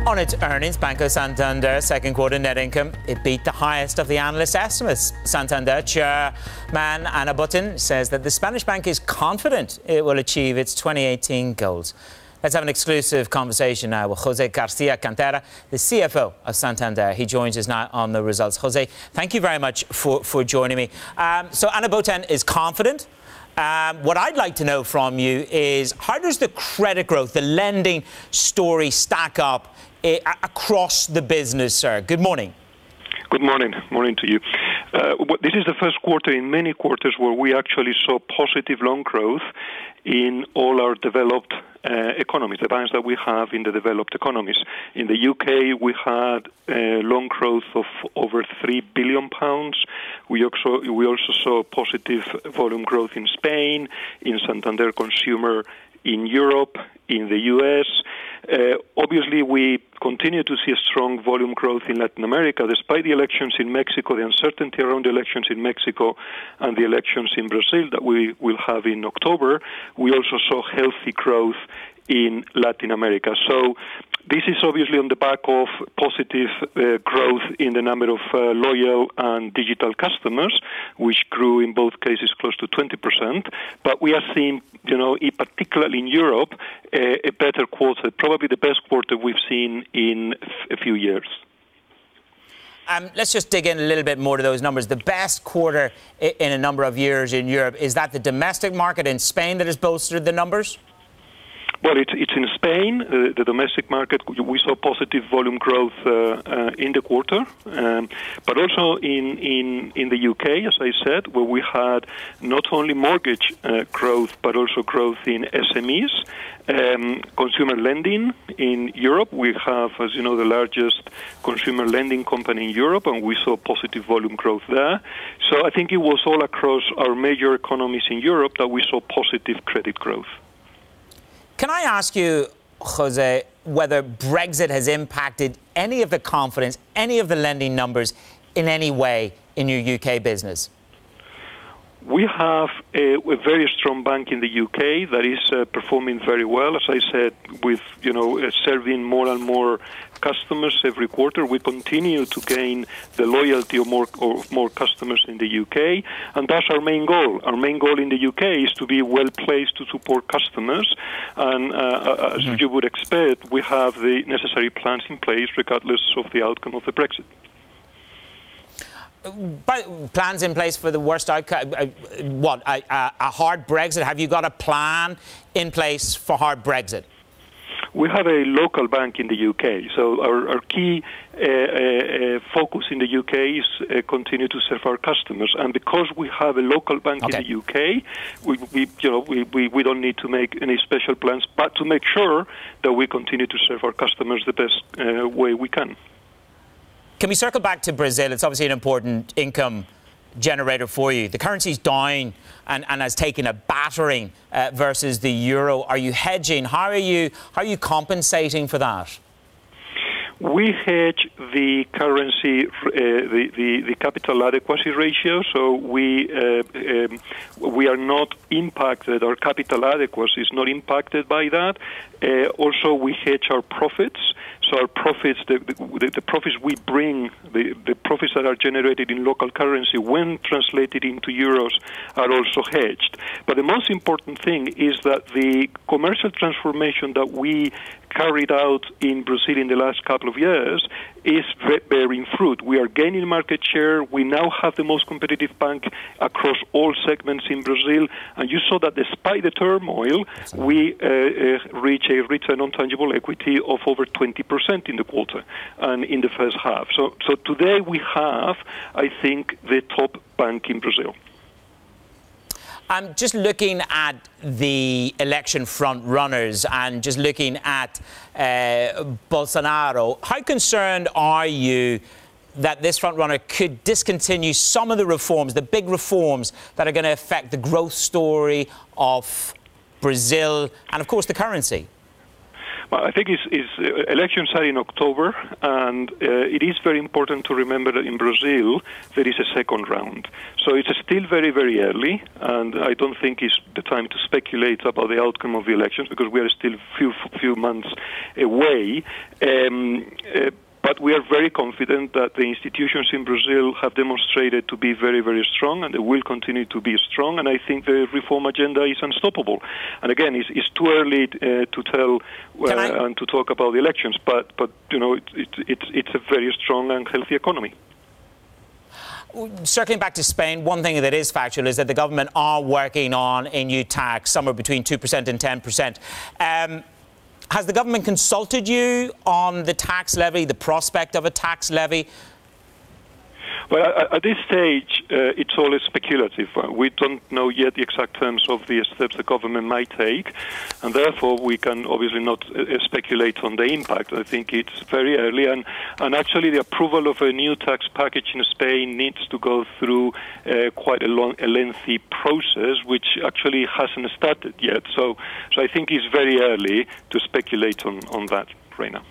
On its earnings, Banco Santander second quarter net income, it beat the highest of the analyst estimates. Santander chairman Ana Botín says that the Spanish bank is confident it will achieve its 2018 goals. Let's have an exclusive conversation now with Jose Garcia Cantera, the CFO of Santander. He joins us now on the results. Jose, thank you very much for joining me. So Ana Botín is confident. What I'd like to know from you is how does the credit growth, the lending story stack up across the business, sir? Good morning. Good morning. Morning to you. This is the first quarter in many quarters where we actually saw positive loan growth in all our developed economies, the banks that we have in the developed economies. In the UK, we had loan growth of over £3 billion. We also saw positive volume growth in Spain, in Santander Consumer in Europe, in the US. Obviously, we continue to see a strong volume growth in Latin America, despite the elections in Mexico, the uncertainty around the elections in Mexico and the elections in Brazil that we will have in October. We also saw healthy growth in Latin America. So this is obviously on the back of positive growth in the number of loyal and digital customers, which grew in both cases close to 20%. But we are seeing, particularly in Europe, a better quarter, probably the best quarter we've seen in a few years. Let's just dig in a little bit more to those numbers. The best quarter in a number of years in Europe, is that the domestic market in Spain that has bolstered the numbers? Well, it's in Spain, the domestic market. We saw positive volume growth in the quarter, but also in the UK, as I said, where we had not only mortgage growth, but also growth in SMEs. Consumer lending in Europe, we have, as you know, the largest consumer lending company in Europe, and we saw positive volume growth there. So I think it was all across our major economies in Europe that we saw positive credit growth. Can I ask you, Jose, whether Brexit has impacted any of the confidence, any of the lending numbers in any way in your UK business? We have a very strong bank in the UK that is performing very well. As I said, with serving more and more customers every quarter, we continue to gain the loyalty of more customers in the UK, and that's our main goal. Our main goal in the UK is to be well placed to support customers, and as you would expect, we have the necessary plans in place regardless of the outcome of the Brexit. But plans in place for the worst outcome? What, a hard Brexit? Have you got a plan in place for hard Brexit? We have a local bank in the UK, so our key focus in the UK is continue to serve our customers. And because we have a local bank in the UK, we don't need to make any special plans, but to make sure that we continue to serve our customers the best way we can. Can we circle back to Brazil? It's obviously an important income generator for you. The currency's down and has taken a battering versus the euro. Are you hedging? How are you compensating for that? We hedge the currency, the capital adequacy ratio, so we are not impacted. Our capital adequacy is not impacted by that. Also, we hedge our profits. So our profits, the profits we bring, the profits that are generated in local currency, when translated into euros, are also hedged. But the most important thing is that the commercial transformation that we carried out in Brazil in the last couple of years is bearing fruit. We are gaining market share. We now have the most competitive bank across all segments in Brazil. And you saw that despite the turmoil, we reach a return on tangible equity of over 20% in the quarter and in the first half. So today we have, I think, the top bank in Brazil. I'm just looking at the election front runners and just looking at Bolsonaro. How concerned are you that this front runner could discontinue some of the reforms, the big reforms that are going to affect the growth story of Brazil and, of course, the currency? Well, I think elections are in October, and it is very important to remember that in Brazil there is a second round. So it's still very, very early, and I don't think it's the time to speculate about the outcome of the elections because we are still few months away. But we are very confident that the institutions in Brazil have demonstrated to be very, very strong, and they will continue to be strong. And I think the reform agenda is unstoppable. And again, it's too early to tell and to talk about the elections. But it's a very strong and healthy economy. Circling back to Spain, one thing that is factual is that the government are working on a new tax, somewhere between 2% and 10%. Has the government consulted you on the tax levy, the prospect of a tax levy? Well, at this stage, it's always speculative. We don't know yet the exact terms of the steps the government might take, and therefore we can obviously not speculate on the impact. I think it's very early, and actually the approval of a new tax package in Spain needs to go through quite a lengthy process, which actually hasn't started yet. So I think it's very early to speculate on that right now.